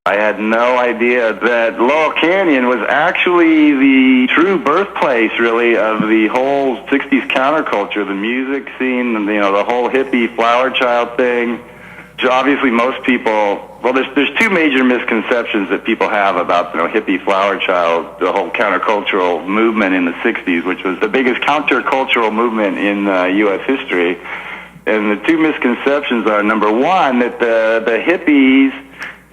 I had no idea that Laurel Canyon was actually the true birthplace, really, of the whole 60s counterculture, the music scene, the whole hippie flower child thing. So obviously most people, well, there's two major misconceptions that people have about, hippie flower child, the whole countercultural movement in the 60s, which was the biggest countercultural movement in U.S. history. And the two misconceptions are, number one, that the hippies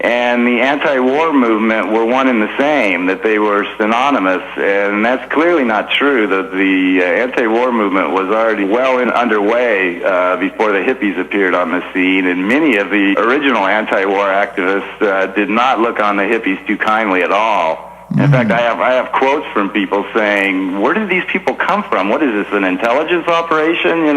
and the anti-war movement were one and the same, that they were synonymous, and that's clearly not true. The anti-war movement was already well underway before the hippies appeared on the scene, and many of the original anti-war activists did not look on the hippies too kindly at all. In fact, I have quotes from people saying, "Where did these people come from? What is this, an intelligence operation?"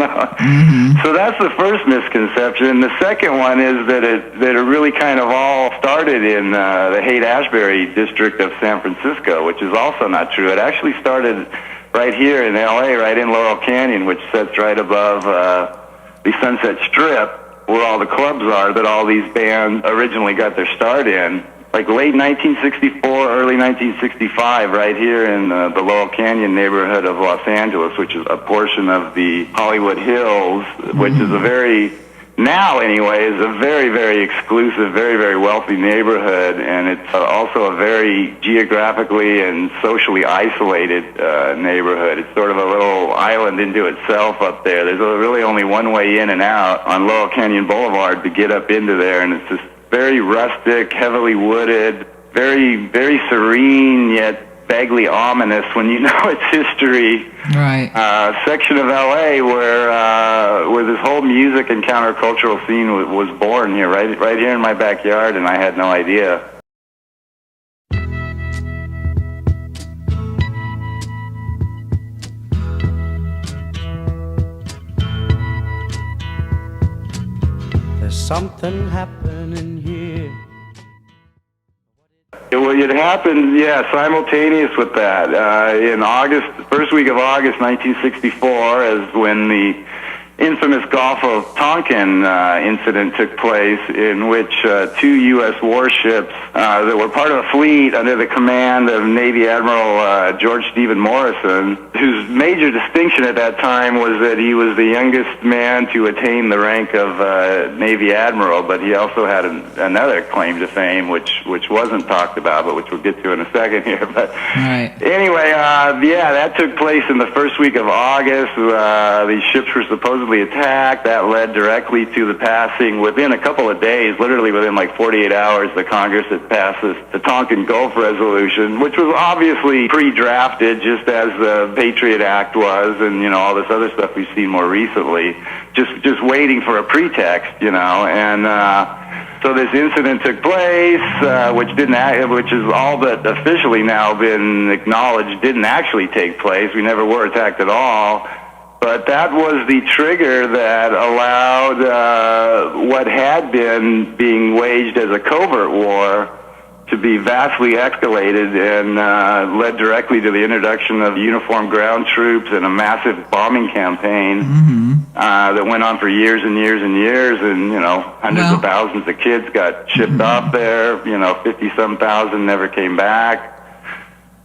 So that's the first misconception. The second one is that it really kind of all started in the Haight-Ashbury district of San Francisco, which is also not true. It actually started right here in L.A., right in Laurel Canyon, which sits right above the Sunset Strip, where all the clubs are that all these bands originally got their start in. Like late 1964, early 1965, right here in the Laurel Canyon neighborhood of Los Angeles, which is a portion of the Hollywood Hills, which is now anyway, is a very, very exclusive, very, very wealthy neighborhood, and it's also a very geographically and socially isolated neighborhood. It's sort of a little island into itself up there. There's really only one way in and out on Laurel Canyon Boulevard to get up into there, and it's just very rustic, heavily wooded, very, very serene, yet vaguely ominous when you know its history. Right. Section of L.A. where this whole music and countercultural scene was born here, right here in my backyard, and I had no idea. There's something happening here. Well, it happened, simultaneous with that. In August, first week of August 1964, is when the infamous Golf-of-Tonkin incident took place, in which two U.S. warships that were part of a fleet under the command of Navy Admiral George Stephen Morrison, whose major distinction at that time was that he was the youngest man to attain the rank of Navy Admiral, but he also had another claim to fame, which wasn't talked about, but which we'll get to in a second here. But anyway, that took place in the first week of August. These ships were supposedly attacked. That led directly to the passing, within a couple of days, literally within like 48 hours, the Congress had passed the Tonkin Gulf Resolution, which was obviously pre-drafted, just as the Patriot Act was, and all this other stuff we've seen more recently, just waiting for a pretext, and so this incident took place, which is all but officially now been acknowledged didn't actually take place. We never were attacked at all. But that was the trigger that allowed what had been being waged as a covert war to be vastly escalated and led directly to the introduction of uniformed ground troops and a massive bombing campaign that went on for years and years and years, and hundreds of thousands of kids got shipped off there. 50-some thousand never came back.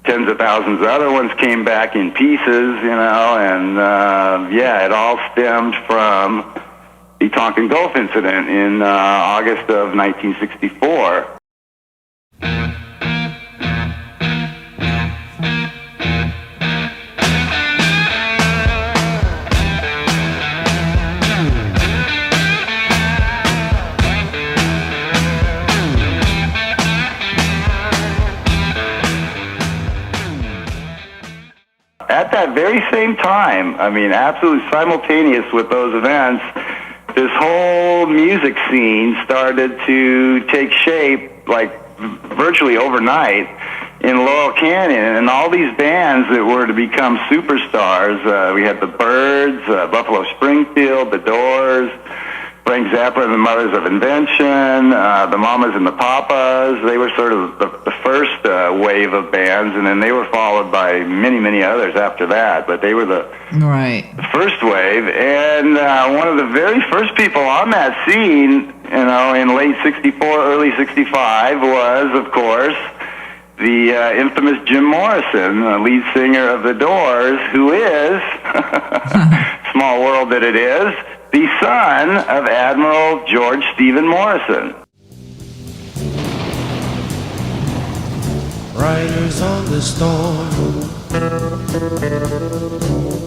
Tens of thousands of other ones came back in pieces, and it all stemmed from the Tonkin Gulf incident in August of 1964. At that very same time, absolutely simultaneous with those events, this whole music scene started to take shape, like virtually overnight, in Laurel Canyon, and all these bands that were to become superstars. We had the Byrds, Buffalo Springfield, the Doors, Frank Zappa and the Mothers of Invention, the Mamas and the Papas. They were sort of the first wave of bands, and then they were followed by many, many others after that. But they were the first wave, and one of the very first people on that scene, in late '64, early '65, was, of course, the infamous Jim Morrison, lead singer of The Doors, who is, small world that it is, the son of Admiral George Stephen Morrison. Riders on the storm,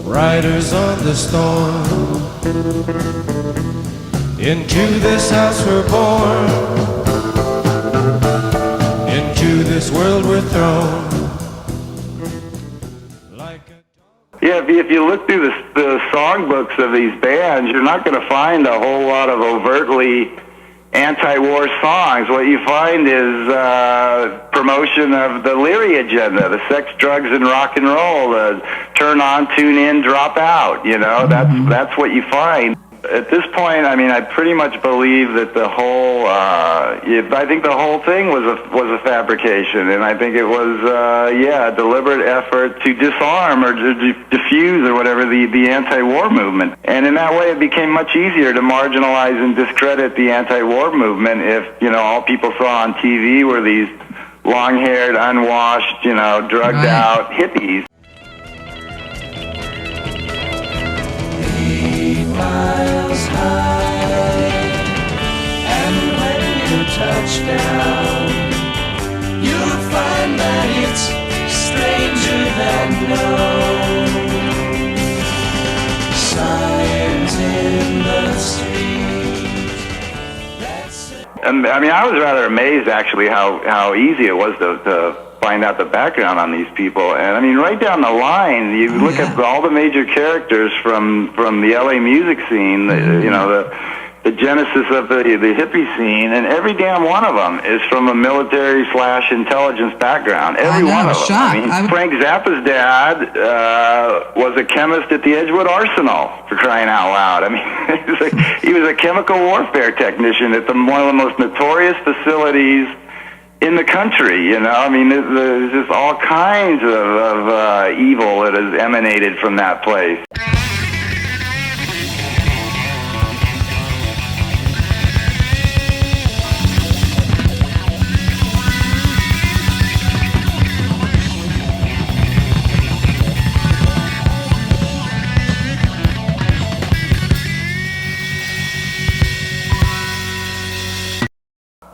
riders on the storm, into this house we're born, into this world we're thrown. Yeah, if you look through the songbooks of these bands, you're not going to find a whole lot of overtly anti-war songs. What you find is promotion of the Leary agenda, the sex, drugs, and rock and roll, the turn on, tune in, drop out. That's what you find. At this point, I mean, I pretty much believe that the whole, I think the whole thing was a fabrication, and I think it was, a deliberate effort to disarm or to diffuse or whatever the anti-war movement. And in that way, it became much easier to marginalize and discredit the anti-war movement if, all people saw on TV were these long-haired, unwashed, drugged out hippies. Miles high, and when you touch down, you'll find that it's stranger than known. Signs in the street. I mean, I was rather amazed actually how easy it was to find out the background on these people. And I mean, right down the line, you look at all the major characters from the LA music scene, the genesis of the hippie scene, and every damn one of them is from a military/intelligence background. Every one of them. Shocked. I mean, Frank Zappa's dad was a chemist at the Edgewood Arsenal, for crying out loud. I mean, he was a chemical warfare technician at one of the most notorious facilities in the country. I mean, there's just all kinds of evil that has emanated from that place.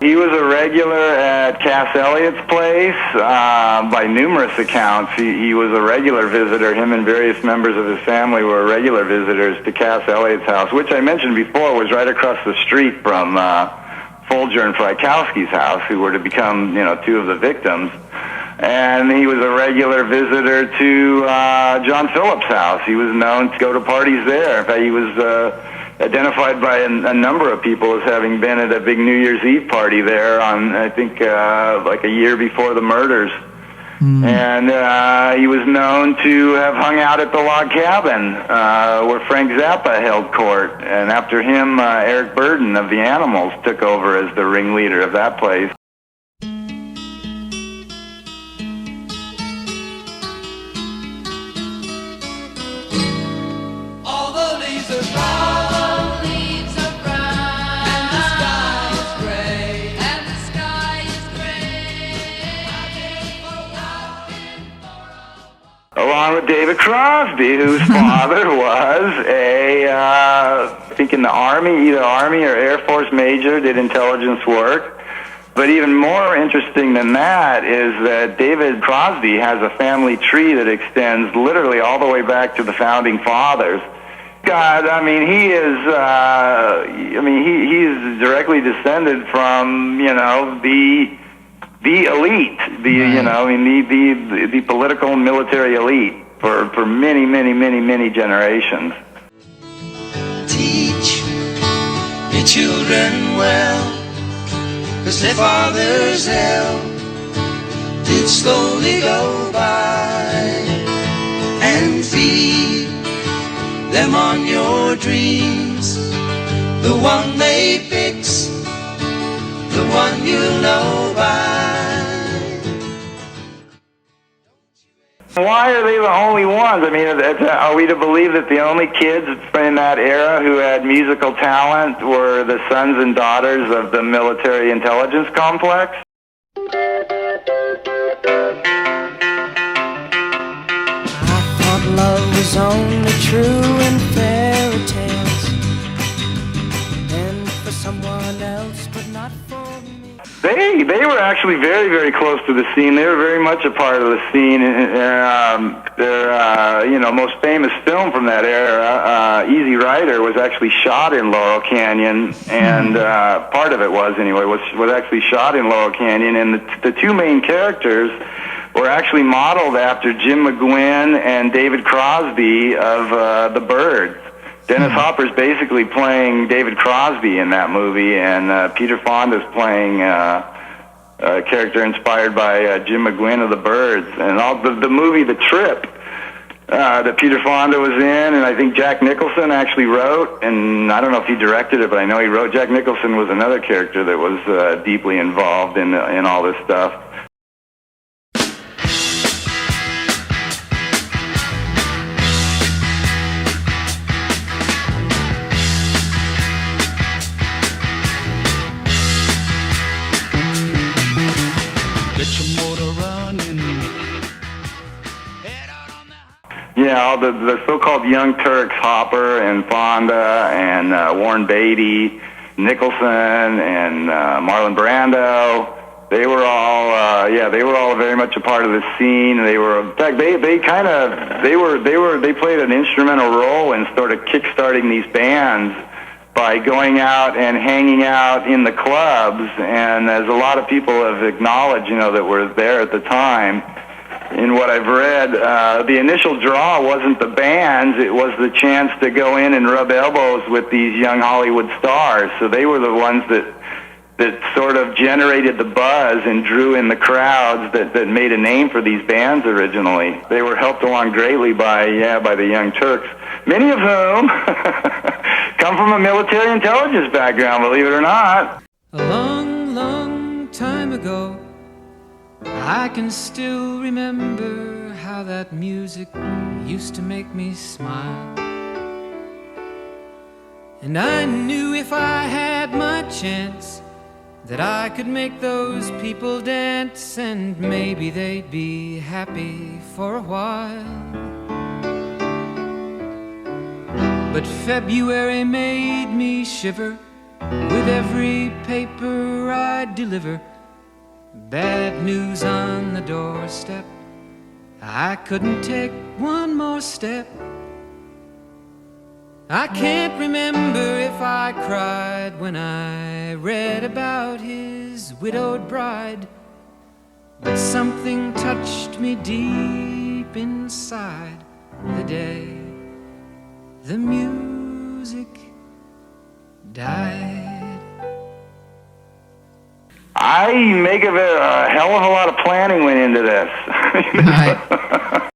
He was a regular at Cass Elliott's place. By numerous accounts, he was a regular visitor. Him and various members of his family were regular visitors to Cass Elliott's house, which I mentioned before was right across the street from Folger and Frykowski's house, who were to become, two of the victims. And he was a regular visitor to John Phillips' house. He was known to go to parties there. In fact, he was identified by a number of people as having been at a big New Year's Eve party there on, I think, like a year before the murders. And he was known to have hung out at the log cabin where Frank Zappa held court. And after him, Eric Burden of the Animals took over as the ringleader of that place. Along with David Crosby, whose father was I think in the Army, either Army or Air Force major, did intelligence work. But even more interesting than that is that David Crosby has a family tree that extends literally all the way back to the Founding Fathers. God, I mean, he is, he's directly descended from, the elite, the political and military elite for many, many, many, many generations. Teach your children well, 'cause their father's hell did slowly go by, and feed them on your dreams, the one they fix, the one you'll know by. Why are they the only ones? I mean, are we to believe that the only kids in that era who had musical talent were the sons and daughters of the military intelligence complex? I thought love was only true in fairy tales, and for someone else, but not for me. They were actually very, very close to the scene. They were very much a part of the scene. Their most famous film from that era, Easy Rider, was actually shot in Laurel Canyon, and part of it was anyway was actually shot in Laurel Canyon. And the two main characters were actually modeled after Jim McGuinn and David Crosby of the Byrds. Dennis Hopper's basically playing David Crosby in that movie, and Peter Fonda's playing a character inspired by Jim McGuinn of the Byrds. And all the movie The Trip that Peter Fonda was in, and I think Jack Nicholson actually wrote, and I don't know if he directed it, but I know he wrote. Jack Nicholson was another character that was deeply involved in all this stuff. Yeah, all the so-called Young Turks, Hopper and Fonda and Warren Beatty, Nicholson and Marlon Brando. They were all, they were all very much a part of the scene. They were, in fact, they played an instrumental role in sort of kickstarting these bands by going out and hanging out in the clubs. And as a lot of people have acknowledged, that were there at the time. In what I've read, the initial draw wasn't the bands, it was the chance to go in and rub elbows with these young Hollywood stars. So they were the ones that sort of generated the buzz and drew in the crowds that made a name for these bands originally. They were helped along greatly by the Young Turks, many of whom come from a military intelligence background, believe it or not. A long, long time ago, I can still remember how that music used to make me smile. And I knew if I had my chance that I could make those people dance, and maybe they'd be happy for a while. But February made me shiver with every paper I'd deliver. Bad news on the doorstep, I couldn't take one more step. I can't remember if I cried when I read about his widowed bride, but something touched me deep inside the day the music died. I make of it a hell of a lot of planning went into this. Right.